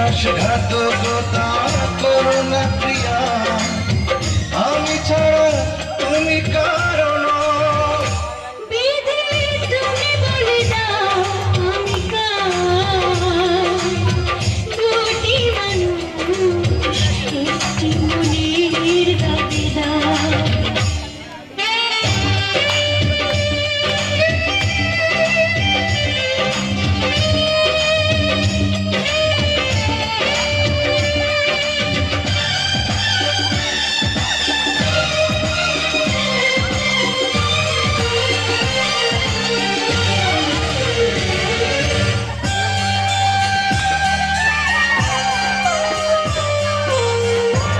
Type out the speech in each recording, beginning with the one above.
বিশ্বাসঘাতকতা করো না প্রিয়া, আমি ছাড়া তুমি কারণ। বিধি তুমি বলে দাও আমি কার, দুটি মানুষ একটি মনের দাবিদার।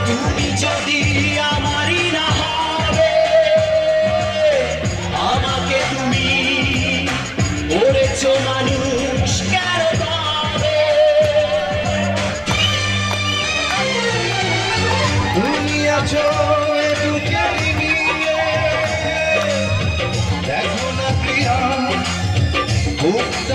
তুমি যদি আমারই না হবে, আমাকে তুমি করেছো মানুষ কেন পাবে? তুমি আছো এ দুটি নিয়ে, দেখো না প্রিয়া মুক্ত